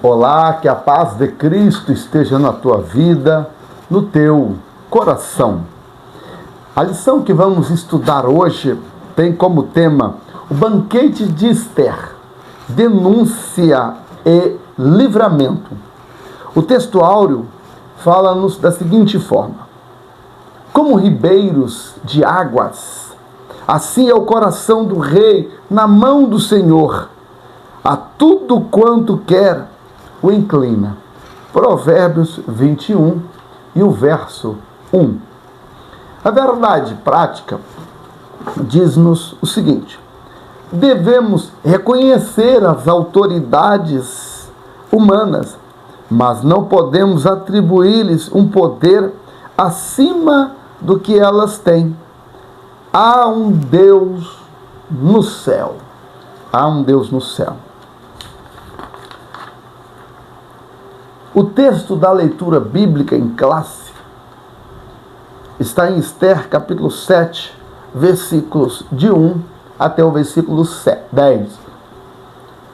Olá, que a paz de Cristo esteja na tua vida, no teu coração. A lição que vamos estudar hoje tem como tema o banquete de Esther, denúncia e livramento. O texto áureo fala-nos da seguinte forma: como ribeiros de águas, assim é o coração do rei na mão do Senhor, a tudo quanto quer o inclina. Provérbios 21 e o verso 1. A verdade prática diz-nos o seguinte: devemos reconhecer as autoridades humanas, mas não podemos atribuir-lhes um poder acima do que elas têm. Há um Deus no céu. Há um Deus no céu. O texto da leitura bíblica em classe está em Esther, capítulo 7, versículos de 1 até o versículo 10.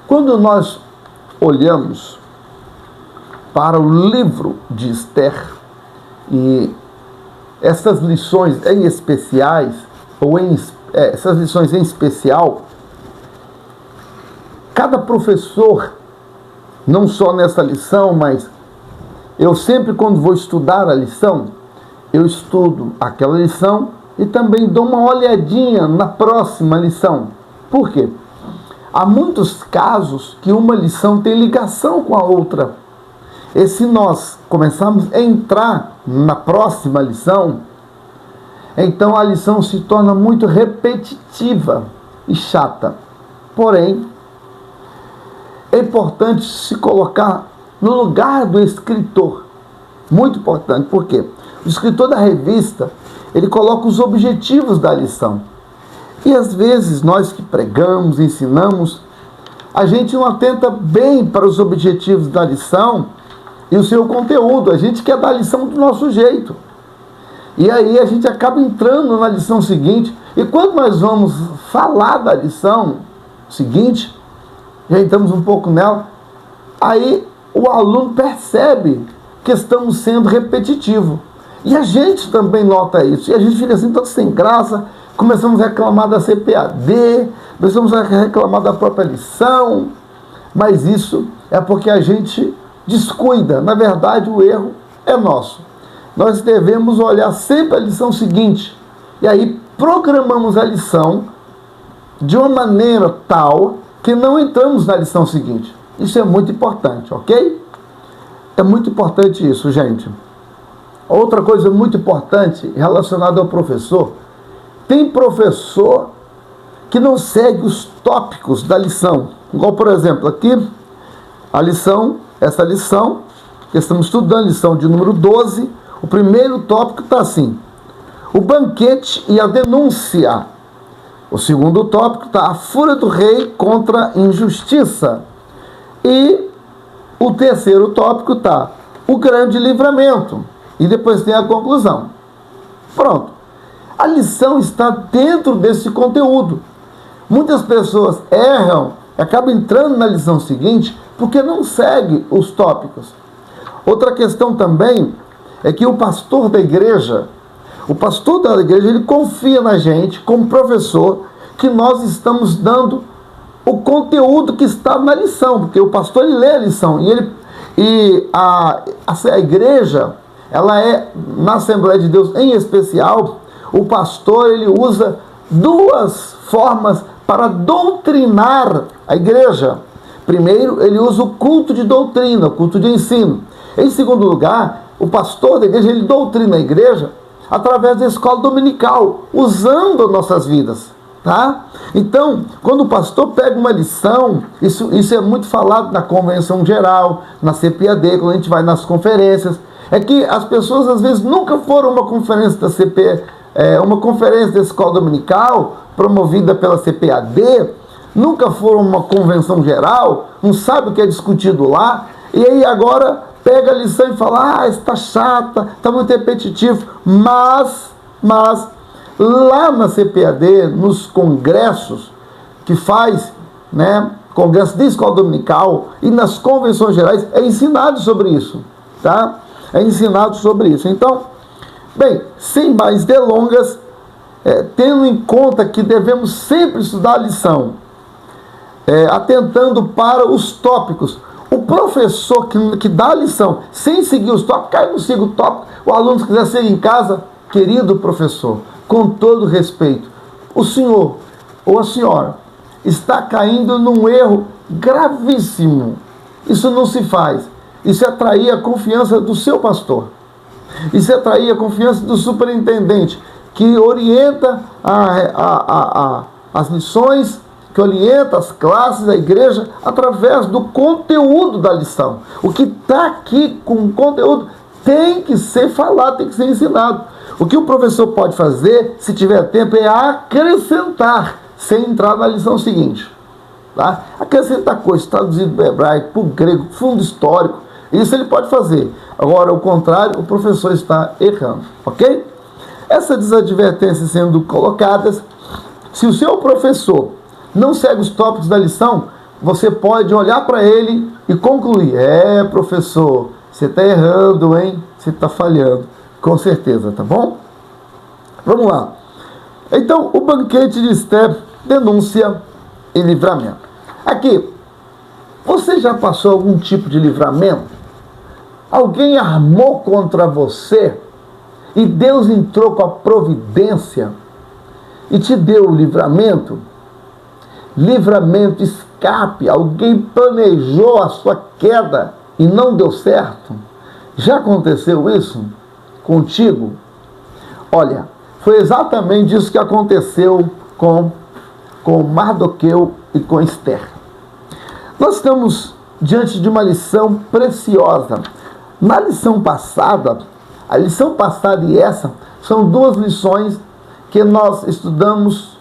Quando nós olhamos para o livro de Esther e essas lições em especiais, essas lições em especial, cada professor, não só nessa lição, mas eu sempre, quando vou estudar a lição, eu estudo aquela lição e também dou uma olhadinha na próxima lição. Por quê? Há muitos casos que uma lição tem ligação com a outra. E se nós começarmos a entrar na próxima lição, então a lição se torna muito repetitiva e chata. Porém, é importante se colocar no lugar do escritor. Muito importante, por quê? O escritor da revista, ele coloca os objetivos da lição. E às vezes nós que pregamos, ensinamos, a gente não atenta bem para os objetivos da lição e o seu conteúdo. A gente quer dar a lição do nosso jeito. E aí a gente acaba entrando na lição seguinte. E quando nós vamos falar da lição seguinte, já entramos um pouco nela, aí o aluno percebe que estamos sendo repetitivos. E a gente também nota isso. E a gente fica assim, todo sem graça, começamos a reclamar da CPAD, começamos a reclamar da própria lição, mas isso é porque a gente descuida. Na verdade, o erro é nosso. Nós devemos olhar sempre a lição seguinte, e aí programamos a lição de uma maneira tal que não entramos na lição seguinte. Isso é muito importante, ok? É muito importante isso, gente. Outra coisa muito importante relacionada ao professor: tem professor que não segue os tópicos da lição. Igual, por exemplo, aqui, essa lição que estamos estudando, lição de número 12, o primeiro tópico está assim: o banquete e a denúncia. O segundo tópico está a fúria do rei contra a injustiça. E o terceiro tópico está o grande livramento. E depois tem a conclusão. Pronto. A lição está dentro desse conteúdo. Muitas pessoas erram, acabam entrando na lição seguinte porque não segue os tópicos. Outra questão também é que o pastor da igreja, ele confia na gente, como professor, que nós estamos dando o conteúdo que está na lição, porque o pastor, ele lê a lição, e a igreja, ela é, na Assembleia de Deus em especial, o pastor, ele usa duas formas para doutrinar a igreja. Primeiro, ele usa o culto de doutrina, o culto de ensino. Em segundo lugar, o pastor da igreja, ele doutrina a igreja através da escola dominical, usando nossas vidas, tá? Então, quando o pastor pega uma lição, isso é muito falado na convenção geral, na CPAD, quando a gente vai nas conferências, é que as pessoas às vezes nunca foram a uma conferência da uma conferência da escola dominical, promovida pela CPAD, nunca foram a uma convenção geral, não sabe o que é discutido lá, e aí agora pega a lição e fala: está chata, está muito repetitivo, mas lá na CPAD, nos congressos que faz, né, congresso de escola dominical e nas convenções gerais é ensinado sobre isso, tá? É ensinado sobre isso. Então, bem, sem mais delongas, tendo em conta que devemos sempre estudar a lição, atentando para os tópicos. O professor que dá a lição sem seguir os tópicos, cai não siga o tópico, o aluno se quiser seguir em casa, querido professor, com todo respeito, o senhor ou a senhora está caindo num erro gravíssimo. Isso não se faz. Isso é atrair a confiança do seu pastor. Isso é atrair a confiança do superintendente, que orienta as lições, que orienta as classes da igreja através do conteúdo da lição. O que está aqui com o conteúdo tem que ser falado, tem que ser ensinado. O que o professor pode fazer, se tiver tempo, é acrescentar, sem entrar na lição seguinte. Tá? Acrescentar coisas, traduzido do hebraico, para o grego, fundo histórico. Isso ele pode fazer. Agora, ao contrário, o professor está errando. Ok? Essas advertências sendo colocadas, se o seu professor não segue os tópicos da lição, você pode olhar para ele e concluir: professor, você está errando, hein? Você está falhando. Com certeza, tá bom? Vamos lá. Então, o banquete de Esther, denúncia e livramento. Aqui, você já passou algum tipo de livramento? Alguém armou contra você e Deus entrou com a providência e te deu o livramento? Livramento, escape. Alguém planejou a sua queda e não deu certo? Já aconteceu isso contigo? Olha, foi exatamente isso que aconteceu com Mardoqueu e com Esther. Nós estamos diante de uma lição preciosa. Na lição passada, a lição passada e essa são duas lições que nós estudamos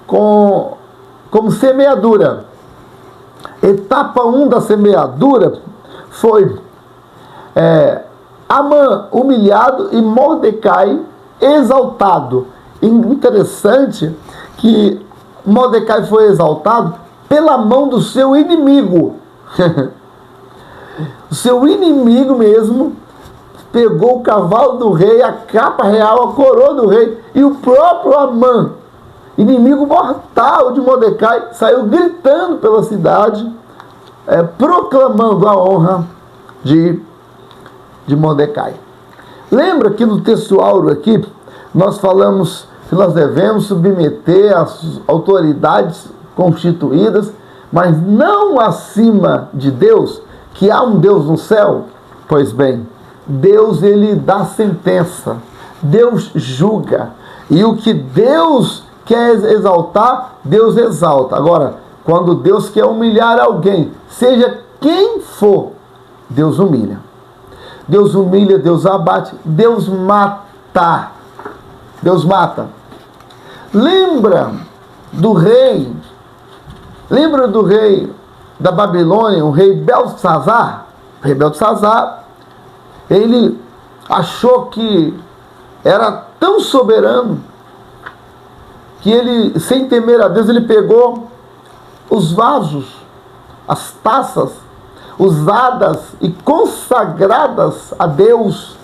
como semeadura. Etapa 1 da semeadura foi Amã humilhado e Mordecai exaltado. Interessante que Mordecai foi exaltado pela mão do seu inimigo. O seu inimigo mesmo pegou o cavalo do rei, a capa real, a coroa do rei, e o próprio Amã, inimigo mortal de Mordecai, saiu gritando pela cidade, proclamando a honra de Mordecai. Lembra que no texto áureo aqui, nós falamos que nós devemos submeter as autoridades constituídas, mas não acima de Deus, que há um Deus no céu? Pois bem, Deus, ele dá sentença, Deus julga, e o que Deus quer exaltar, Deus exalta. Agora, quando Deus quer humilhar alguém, seja quem for, Deus humilha. Deus humilha, Deus abate, Deus mata. Deus mata. Lembra do rei da Babilônia, o rei Beltesazar? O rei Beltesazar, ele achou que era tão soberano que ele, sem temer a Deus, ele pegou os vasos, as taças usadas e consagradas a Deus,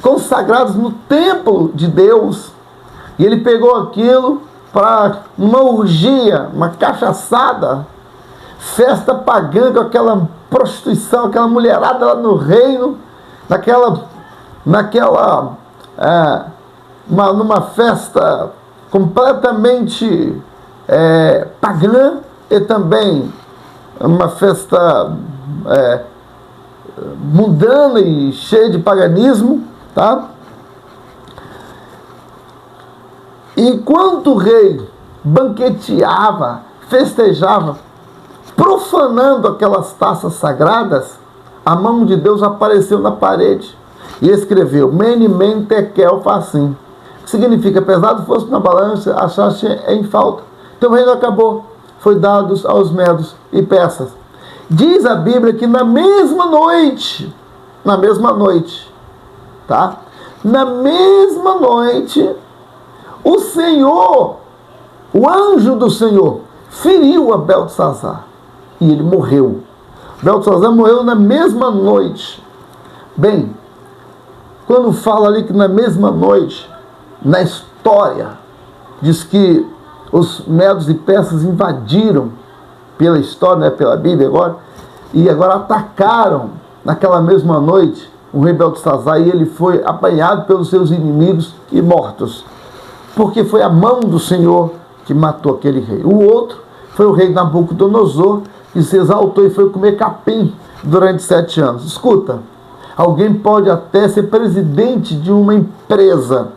consagradas no templo de Deus, e ele pegou aquilo para uma orgia, uma cachaçada, festa pagã, com aquela prostituição, aquela mulherada lá no reino, numa festa completamente pagã, e também uma festa mundana e cheia de paganismo, tá? Enquanto o rei banqueteava, festejava, profanando aquelas taças sagradas, a mão de Deus apareceu na parede e escreveu: Mene, men, tekel, facim. Que significa: pesado fosse na balança, achaste em falta. Então o reino acabou, foi dado aos medos e persas. Diz a Bíblia que na mesma noite, tá? Na mesma noite, o Senhor, o anjo do Senhor, feriu a Beltesazar. e ele morreu. Beltesazar morreu na mesma noite. Bem, quando fala ali que na mesma noite, na história, diz que os medos e persas invadiram, pela história, né, pela Bíblia agora, e agora atacaram naquela mesma noite o rei Beltesazar, e ele foi apanhado pelos seus inimigos e mortos, porque foi a mão do Senhor que matou aquele rei. O outro foi o rei Nabucodonosor, que se exaltou e foi comer capim durante 7 anos. Escuta, alguém pode até ser presidente de uma empresa,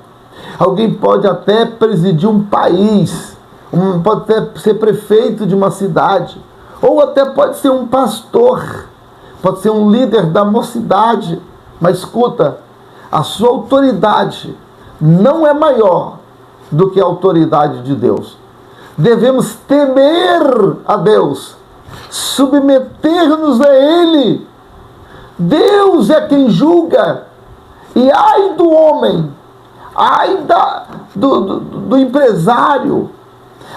alguém pode até presidir um país, pode até ser prefeito de uma cidade, ou até pode ser um pastor, pode ser um líder da mocidade, mas escuta, a sua autoridade não é maior do que a autoridade de Deus. Devemos temer a Deus, submeter-nos a Ele. Deus é quem julga. E ai do homem, ai do empresário,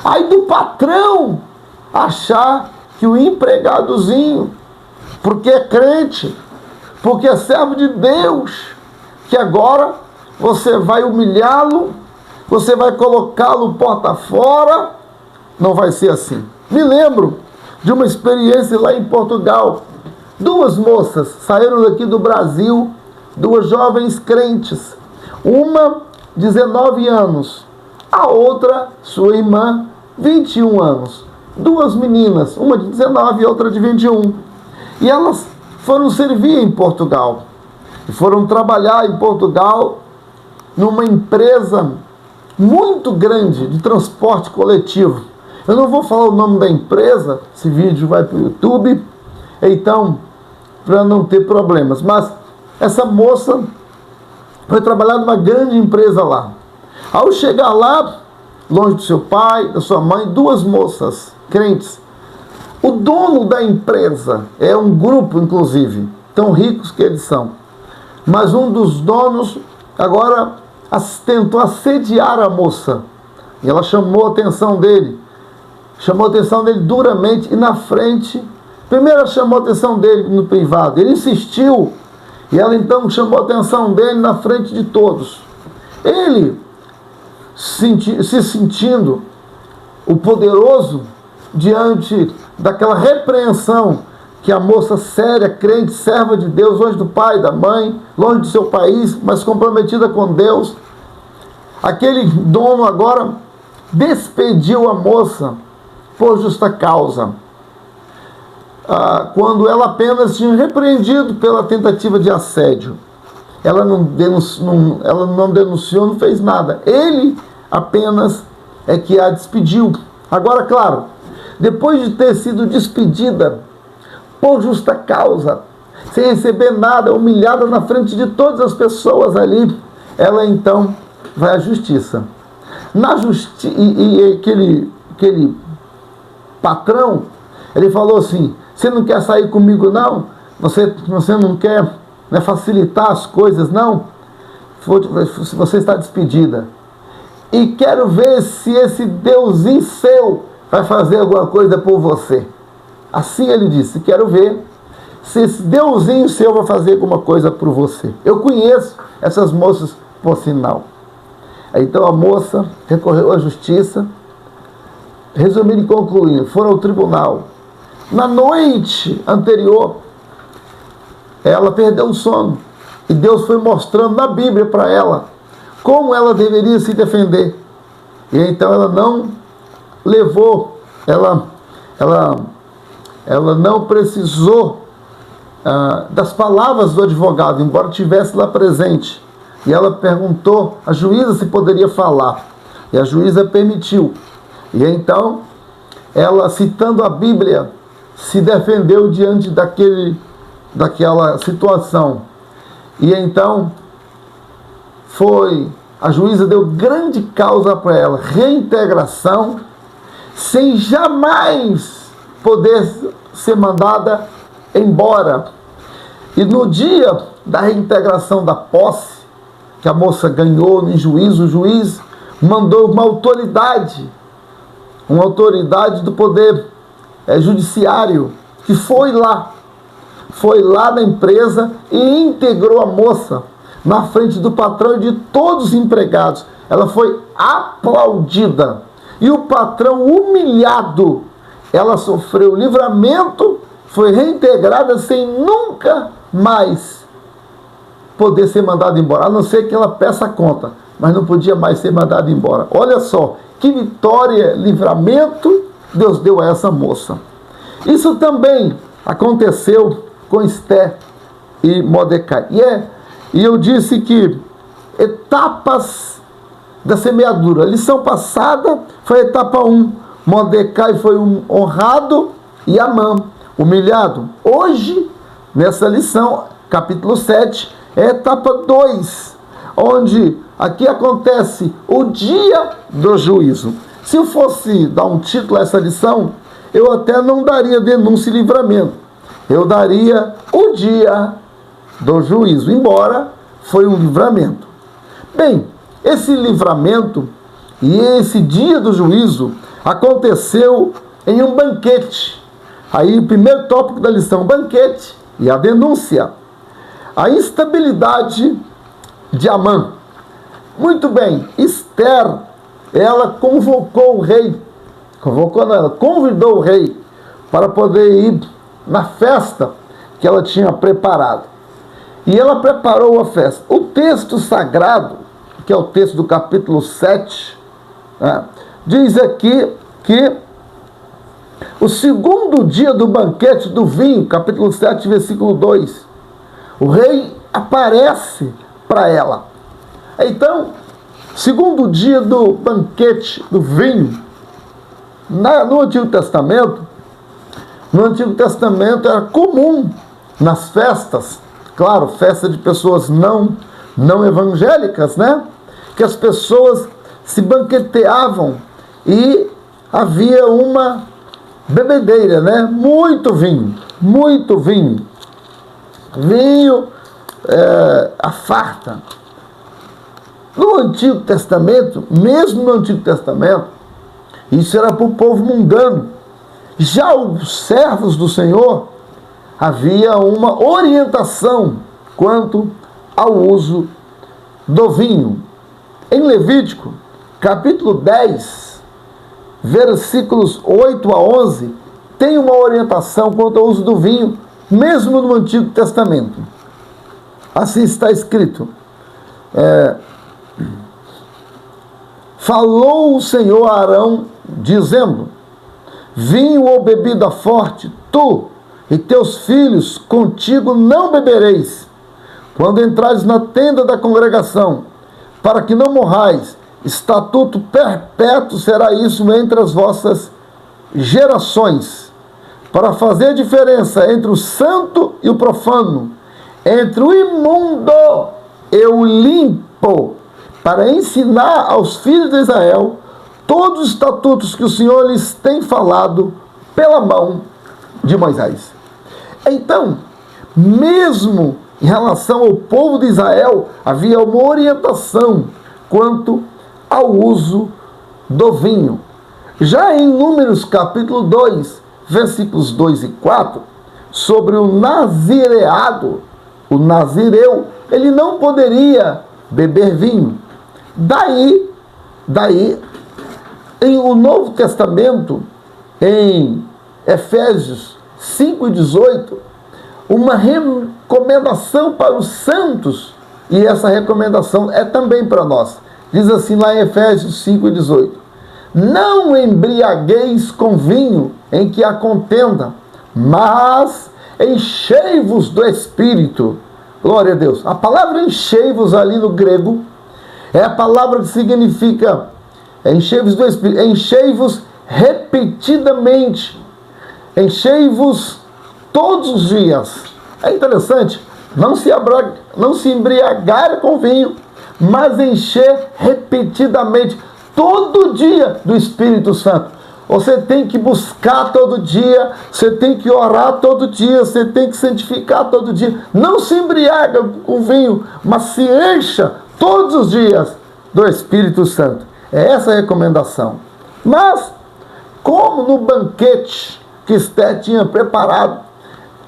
ai do patrão, achar que o empregadozinho, porque é crente, porque é servo de Deus, que agora você vai humilhá-lo, você vai colocá-lo porta fora. Não vai ser assim. Me lembro de uma experiência lá em Portugal. 2 moças saíram daqui do Brasil, 2 jovens crentes. Uma, 19 anos. A outra, sua irmã, 21 anos. 2 meninas, uma de 19 e outra de 21. E elas foram servir em Portugal. E foram trabalhar em Portugal numa empresa muito grande de transporte coletivo. Eu não vou falar o nome da empresa, esse vídeo vai para o YouTube, então, para não ter problemas. Mas essa moça foi trabalhar numa grande empresa lá. Ao chegar lá, longe do seu pai, da sua mãe, 2 moças crentes. O dono da empresa é um grupo, inclusive, tão ricos que eles são. Mas um dos donos agora tentou assediar a moça. E ela chamou a atenção dele duramente e na frente. Primeiro ela chamou a atenção dele no privado, ele insistiu, e ela então chamou a atenção dele na frente de todos. Ele, se sentindo o poderoso, diante daquela repreensão que a moça séria, crente, serva de Deus, longe do pai, da mãe, longe do seu país, mas comprometida com Deus, aquele dono agora despediu a moça por justa causa, quando ela apenas tinha repreendido pela tentativa de assédio. Ela não denunciou, não fez nada. Ele apenas é que a despediu. Agora, claro, depois de ter sido despedida por justa causa, sem receber nada, humilhada na frente de todas as pessoas ali, ela então vai à justiça. E aquele patrão, ele falou assim: você não quer sair comigo não? Você não quer, né, facilitar as coisas não? Você está despedida. E quero ver se esse Deusinho seu vai fazer alguma coisa por você. Assim ele disse: quero ver se esse Deusinho seu vai fazer alguma coisa por você. Eu conheço essas moças por sinal. Então a moça recorreu à justiça. Resumindo e concluindo, foram ao tribunal. Na noite anterior, ela perdeu o sono. E Deus foi mostrando na Bíblia para ela como ela deveria se defender. E então ela não levou, ela não precisou das palavras do advogado, embora estivesse lá presente. E ela perguntou à juíza se poderia falar. E a juíza permitiu. E então, ela, citando a Bíblia, se defendeu diante daquela situação. E então, a juíza deu grande causa para ela, reintegração, sem jamais poder ser mandada embora. E no dia da reintegração da posse, que a moça ganhou em juízo, o juiz mandou uma autoridade do poder judiciário que foi lá na empresa e integrou a moça na frente do patrão e de todos os empregados. Ela foi aplaudida. E o patrão humilhado, ela sofreu livramento, foi reintegrada sem nunca mais poder ser mandada embora, a não ser que ela peça conta, mas não podia mais ser mandada embora. Olha só, que vitória, livramento Deus deu a essa moça. Isso também aconteceu com Esté e Mordecai. E eu disse que etapas da semeadura. A lição passada foi a etapa 1. Mordecai foi honrado e Amã humilhado. Hoje, nessa lição, capítulo 7, é a etapa 2, onde aqui acontece o dia do juízo. Se eu fosse dar um título a essa lição, eu até não daria denúncia e livramento. Eu daria o dia do juízo, embora foi um livramento. Bem, esse livramento e esse dia do juízo aconteceu em um banquete. Aí o primeiro tópico da lição, banquete e a denúncia. A instabilidade de Amã. Muito bem, Esther, ela convocou o rei, ela convidou o rei para poder ir na festa que ela tinha preparado. E ela preparou a festa. O texto sagrado, que é o texto do capítulo 7, diz aqui que o segundo dia do banquete do vinho, capítulo 7, versículo 2, o rei aparece para ela. Então, segundo dia do banquete do vinho, no Antigo Testamento era comum nas festas, claro, festa de pessoas não evangélicas, né? Que as pessoas se banqueteavam e havia uma bebedeira, né? Muito vinho, a farta. No Antigo Testamento, mesmo no Antigo Testamento, isso era para o povo mundano. Já os servos do Senhor, havia uma orientação quanto ao uso do vinho. Em Levítico, capítulo 10, versículos 8 a 11, tem uma orientação quanto ao uso do vinho, mesmo no Antigo Testamento. Assim está escrito. Falou o Senhor a Arão, dizendo: vinho ou bebida forte, tu e teus filhos contigo não bebereis, quando entrares na tenda da congregação, para que não morrais. Estatuto perpétuo será isso entre as vossas gerações, para fazer diferença entre o santo e o profano, entre o imundo e o limpo, para ensinar aos filhos de Israel todos os estatutos que o Senhor lhes tem falado pela mão de Moisés. Então, mesmo em relação ao povo de Israel, havia uma orientação quanto ao uso do vinho. Já em Números capítulo 2, versículos 2 e 4, sobre o nazireado, o nazireu, ele não poderia beber vinho. Daí, em o Novo Testamento, em Efésios 5 e 18, uma recomendação para os santos, e essa recomendação é também para nós. Diz assim lá em Efésios 5 e 18: não embriagueis com vinho em que há contenda, mas enchei-vos do Espírito. Glória a Deus. A palavra enchei-vos ali no grego é a palavra que significa enchei-vos do Espírito, enchei-vos repetidamente, enchei-vos todos os dias. É interessante, não se embriagar com vinho, mas encher repetidamente, todo dia, do Espírito Santo. Você tem que buscar todo dia, você tem que orar todo dia, você tem que santificar todo dia. Não se embriaga com vinho, mas se encha todos os dias do Espírito Santo. É essa a recomendação. Mas, como no banquete que Esther tinha preparado.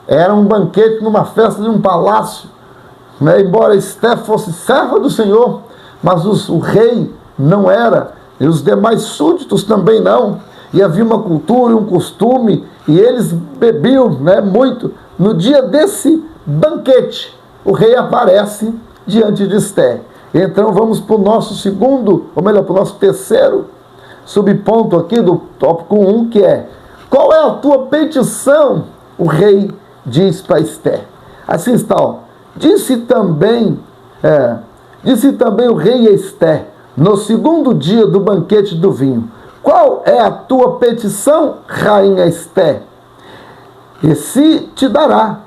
Era um banquete numa festa de um palácio, né? Embora Esther fosse serva do Senhor, mas o rei não era, e os demais súditos também não. E havia uma cultura e um costume, e eles bebiam, né, muito. No dia desse banquete, o rei aparece diante de Esther. Então vamos para o nosso segundo, ou melhor, para o nosso terceiro subponto aqui do tópico 1, que é: qual é a tua petição? O rei diz para Esther. Assim está, ó. Disse também o rei a Esther, no segundo dia do banquete do vinho: qual é a tua petição, rainha Esther? E se te dará.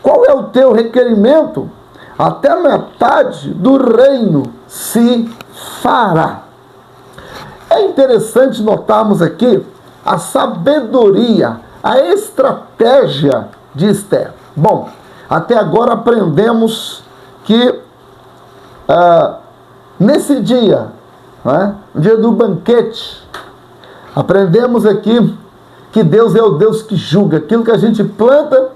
Qual é o teu requerimento? Até a metade do reino se fará. É interessante notarmos aqui a sabedoria, a estratégia de Esther. Bom, até agora aprendemos que nesse dia, né, no dia do banquete, aprendemos aqui que Deus é o Deus que julga. Aquilo que a gente planta,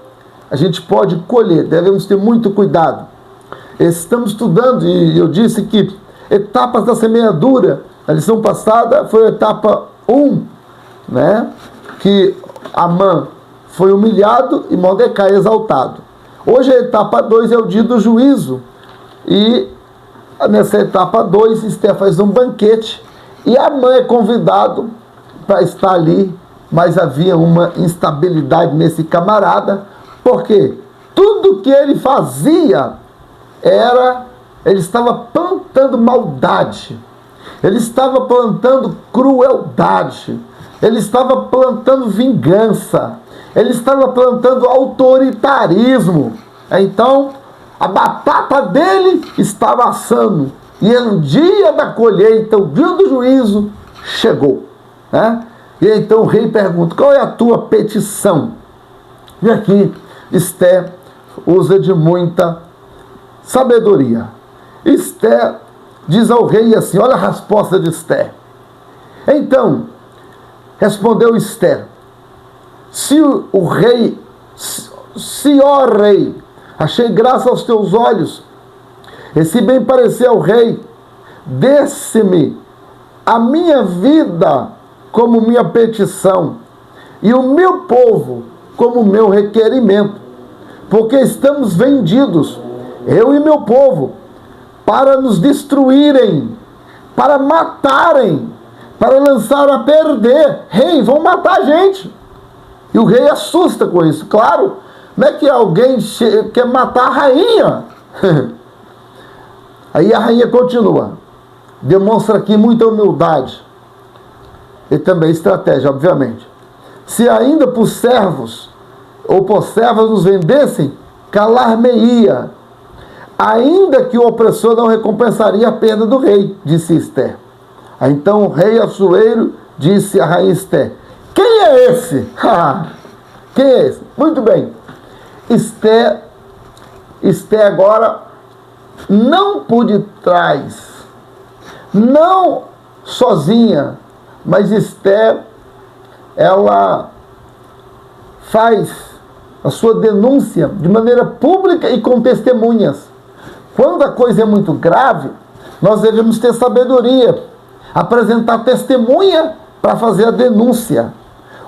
a gente pode colher. Devemos ter muito cuidado. Estamos estudando, e eu disse que etapas da semeadura, a lição passada foi a etapa 1, né? Que Amã foi humilhado e Mordecai exaltado. Hoje a etapa 2 é o dia do juízo. E nessa etapa 2, Esther faz um banquete e Amã é convidado para estar ali, mas havia uma instabilidade nesse camarada, porque tudo que ele fazia ele estava plantando maldade, ele estava plantando crueldade, ele estava plantando vingança, ele estava plantando autoritarismo. Então, a batata dele estava assando, e no dia da colheita, o dia do juízo, chegou, né? E então o rei pergunta: qual é a tua petição? E aqui Esther usa de muita sabedoria. Esther diz ao rei assim, olha a resposta de Esther. Então, respondeu Esther: se ó rei, achei graça aos teus olhos, e se bem parecer ao rei, desse-me a minha vida como minha petição, e o meu povo como meu requerimento, porque estamos vendidos, eu e meu povo, para nos destruírem, para matarem, para lançar a perder. Rei, vão matar a gente. E o rei assusta com isso. Claro, não é que alguém quer matar a rainha. Aí a rainha continua, demonstra aqui muita humildade e também estratégia, obviamente. Se ainda por servos ou por servas nos vendessem, calar-me-ia, ainda que o opressor não recompensaria a perda do rei, disse Esther. Aí então o rei Assuero disse à rainha Esther: quem é esse? Quem é esse? Muito bem. Esther agora não por detrás, não sozinha, mas Esther, ela faz a sua denúncia de maneira pública e com testemunhas. Quando a coisa é muito grave, nós devemos ter sabedoria, apresentar testemunha para fazer a denúncia.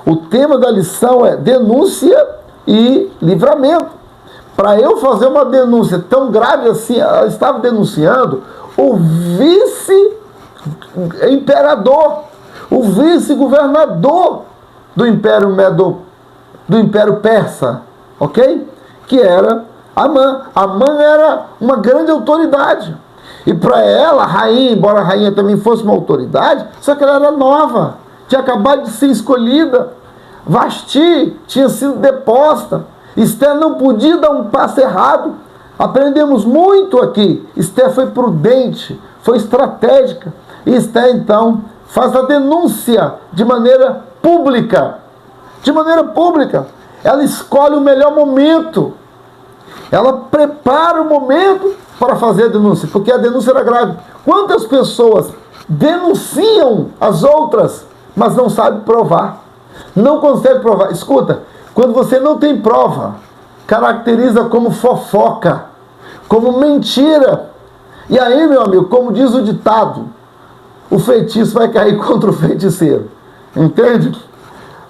O tema da lição é denúncia e livramento. Para eu fazer uma denúncia tão grave assim, ela estava denunciando o vice-imperador, o vice-governador do Império do Império Persa, ok? Que era Amã. Amã era uma grande autoridade. E para ela, a rainha, embora a rainha também fosse uma autoridade, só que ela era nova, tinha acabado de ser escolhida. Vasti tinha sido deposta. Esther não podia dar um passo errado. Aprendemos muito aqui. Esther foi prudente, foi estratégica. E Esther, então, faz a denúncia de maneira pública. De maneira pública. Ela escolhe o melhor momento. Ela prepara o momento para fazer a denúncia, porque a denúncia era grave. Quantas pessoas denunciam as outras, mas não sabem provar? Não consegue provar. Escuta, quando você não tem prova, caracteriza como fofoca, como mentira. E aí, meu amigo, como diz o ditado, o feitiço vai cair contra o feiticeiro. Entende?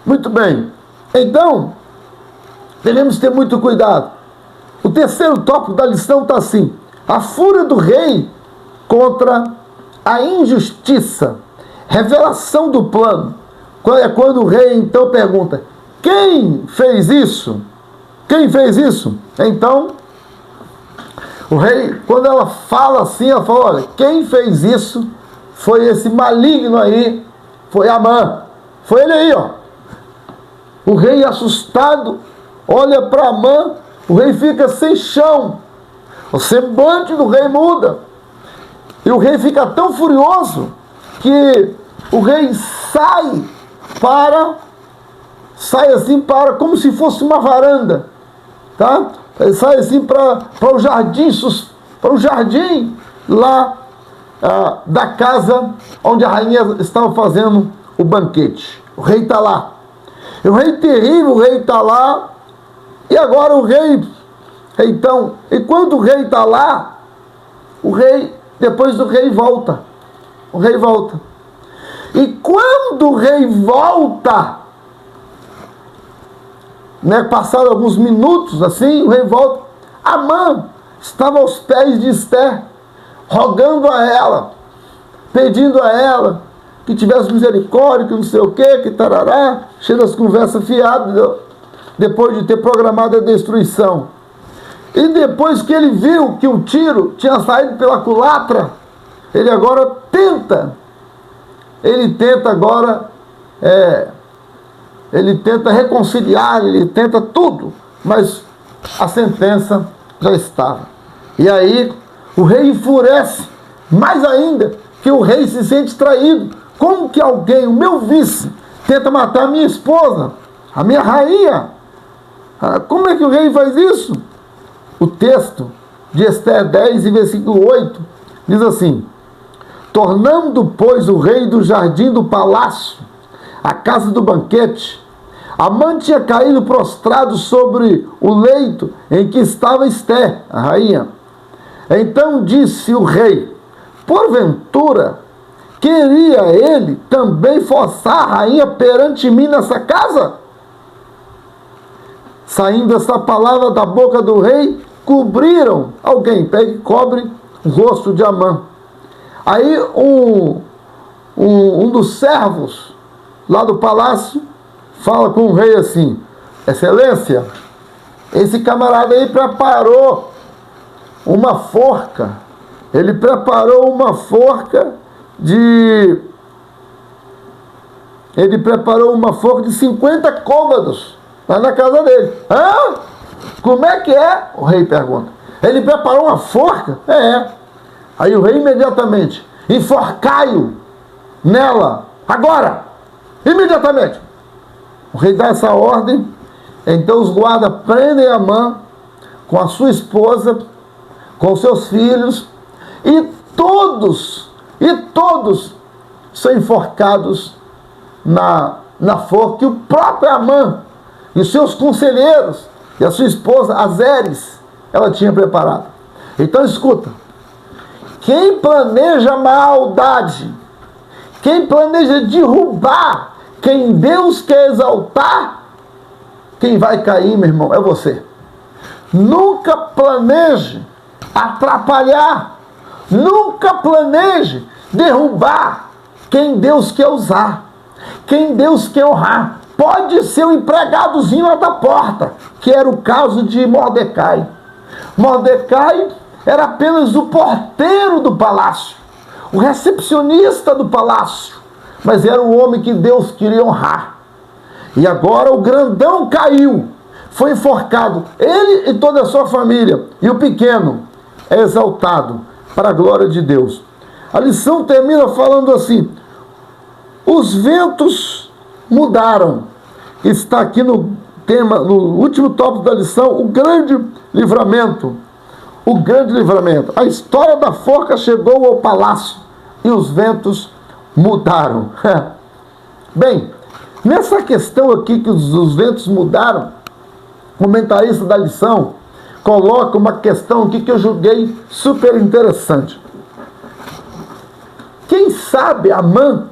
Muito bem. Então, devemos ter muito cuidado. O terceiro tópico da lição está assim: a fúria do rei contra a injustiça. Revelação do plano. É quando o rei então pergunta: quem fez isso? Quem fez isso? Então, o rei, quando ela fala assim, ela fala: olha, quem fez isso foi esse maligno aí, foi Amã. Foi ele aí, ó. O rei assustado olha para Amã, o rei fica sem chão. O semblante do rei muda. E o rei fica tão furioso que o rei sai assim para, como se fosse uma varanda, tá? Ele sai assim para o jardim lá da casa onde a rainha estava fazendo o banquete. O rei está lá. O rei terrível, o rei está lá. E agora o rei, então, enquanto o rei está lá, depois do rei volta. O rei volta. E quando o rei volta, né, passado alguns minutos assim, o rei volta. Amã estava aos pés de Ester, rogando a ela, pedindo a ela que tivesse misericórdia, que não sei o que tarará, cheio das conversas fiadas, depois de ter programado a destruição. E depois que ele viu que o tiro tinha saído pela culatra, ele agora tenta reconciliar, ele tenta tudo, mas a sentença já estava. E aí o rei enfurece, mais ainda, que o rei se sente traído. Como que alguém, o meu vice, tenta matar a minha esposa, a minha rainha? Como é que o rei faz isso? O texto de Ester 10, versículo 8, diz assim: tornando, pois, o rei do jardim do palácio, a casa do banquete, Amã tinha caído prostrado sobre o leito em que estava Ester, a rainha. Então disse o rei: porventura, queria ele também forçar a rainha perante mim nessa casa? Saindo essa palavra da boca do rei, cobriram, alguém pega e cobre o rosto de Amã. Aí um dos servos lá do palácio fala com o rei assim: excelência, esse camarada aí preparou uma forca. Ele preparou uma forca de 50 côvados lá na casa dele. Hã? Como é que é? O rei pergunta. Ele preparou uma forca? É. Aí o rei imediatamente: enforcai-o nela, agora, imediatamente. O rei dá essa ordem. Então os guardas prendem Amã com a sua esposa, com seus filhos, e todos são enforcados na forca que o próprio Amã e os seus conselheiros e a sua esposa Azeres, ela tinha preparado. Então escuta, quem planeja maldade, quem planeja derrubar quem Deus quer exaltar, quem vai cair, meu irmão, é você. Nunca planeje atrapalhar, nunca planeje derrubar quem Deus quer usar, quem Deus quer honrar. Pode ser um empregadozinho lá da porta, que era o caso de Mordecai. Mordecai era apenas o porteiro do palácio, o recepcionista do palácio, mas era um homem que Deus queria honrar. E agora o grandão caiu, foi enforcado, ele e toda a sua família, e o pequeno é exaltado para a glória de Deus. A lição termina falando assim: os ventos mudaram. Está aqui no tema, no último tópico da lição, o grande livramento. O grande livramento. A história da forca chegou ao palácio e os ventos mudaram. Bem, Nessa questão aqui que os ventos mudaram, o comentarista da lição coloca uma questão aqui que eu julguei super interessante. Quem sabe Amã,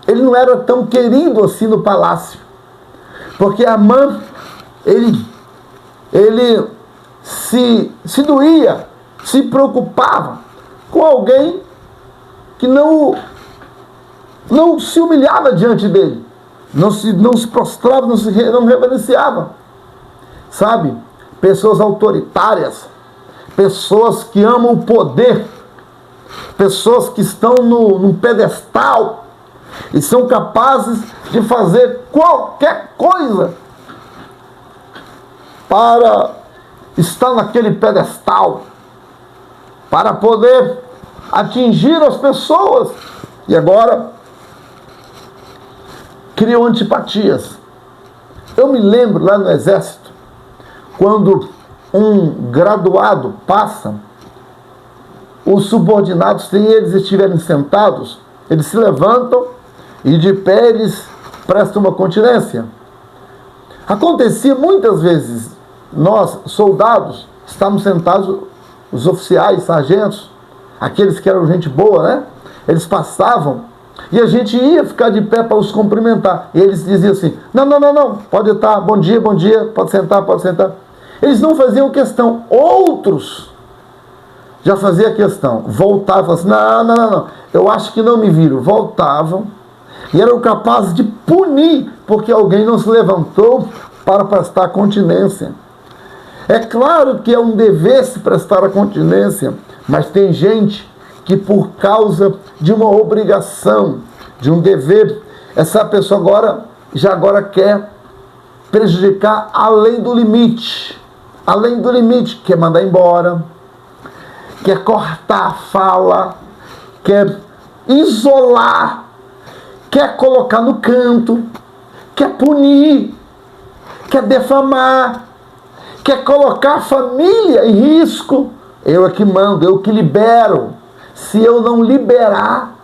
ele não era tão querido assim no palácio. Porque Amã, ele se doía, se preocupava com alguém que não se humilhava diante dele, não se prostrava, não reverenciava. Sabe? Pessoas autoritárias, pessoas que amam o poder, pessoas que estão num pedestal e são capazes de fazer qualquer coisa para estar naquele pedestal, para poder atingir as pessoas. E agora criam antipatias. Eu me lembro lá no exército, quando um graduado passa, os subordinados, se eles estiverem sentados, eles se levantam e de pé eles prestam uma continência. Acontecia muitas vezes, nós, soldados, estávamos sentados, os oficiais, sargentos, aqueles que eram gente boa, né? Eles passavam e a gente ia ficar de pé para os cumprimentar. E eles diziam assim, não, pode estar, bom dia, pode sentar. Eles não faziam questão. Outros já faziam questão. Voltavam assim, não, eu acho que não me viram. Voltavam e eram capazes de punir porque alguém não se levantou para prestar continência. É claro que é um dever se prestar a continência, mas tem gente que por causa de uma obrigação, de um dever, essa pessoa agora quer prejudicar além do limite, quer mandar embora, quer cortar a fala, quer isolar, quer colocar no canto, quer punir, quer defamar, quer colocar a família em risco. Eu é que mando, eu que libero. Se eu não liberar,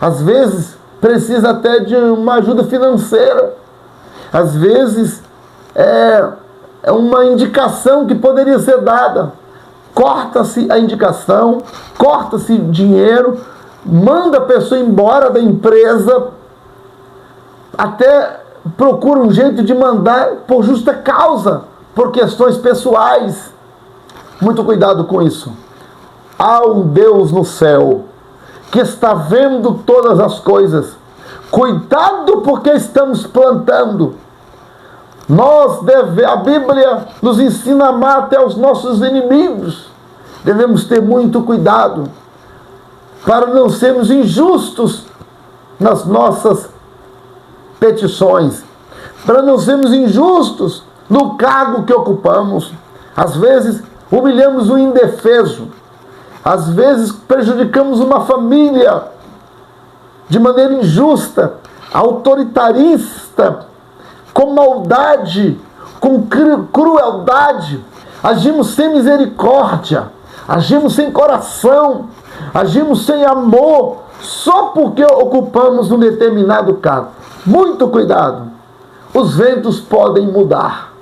às vezes precisa até de uma ajuda financeira. Às vezes é uma indicação que poderia ser dada. Corta-se a indicação, corta-se dinheiro, manda a pessoa embora da empresa, até procura um jeito de mandar por justa causa, por questões pessoais. Muito cuidado com isso. Há um Deus no céu que está vendo todas as coisas. Cuidado porque estamos plantando. A Bíblia nos ensina a amar até os nossos inimigos. Devemos ter muito cuidado para não sermos injustos nas nossas petições, para não sermos injustos no cargo que ocupamos. Às vezes humilhamos o indefeso, às vezes prejudicamos uma família de maneira injusta, autoritarista, com maldade, com crueldade. Agimos sem misericórdia, agimos sem coração, agimos sem amor, só porque ocupamos um determinado cargo. Muito cuidado, os ventos podem mudar.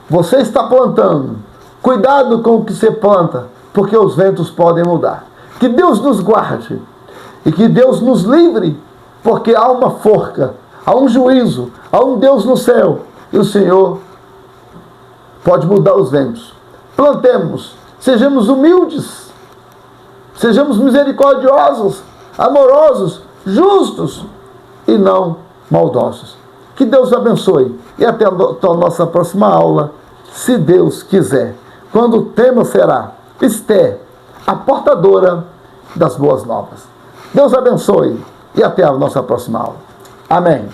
Você está plantando, cuidado com o que você planta, porque os ventos podem mudar. Que Deus nos guarde e que Deus nos livre, porque há uma forca, há um juízo, há um Deus no céu e o Senhor pode mudar os ventos. Plantemos, sejamos humildes, sejamos misericordiosos, amorosos, justos e não maldosos. Que Deus abençoe e até a nossa próxima aula, se Deus quiser, quando o tema será Esther, a portadora das boas novas. Deus abençoe e até a nossa próxima aula. Amém.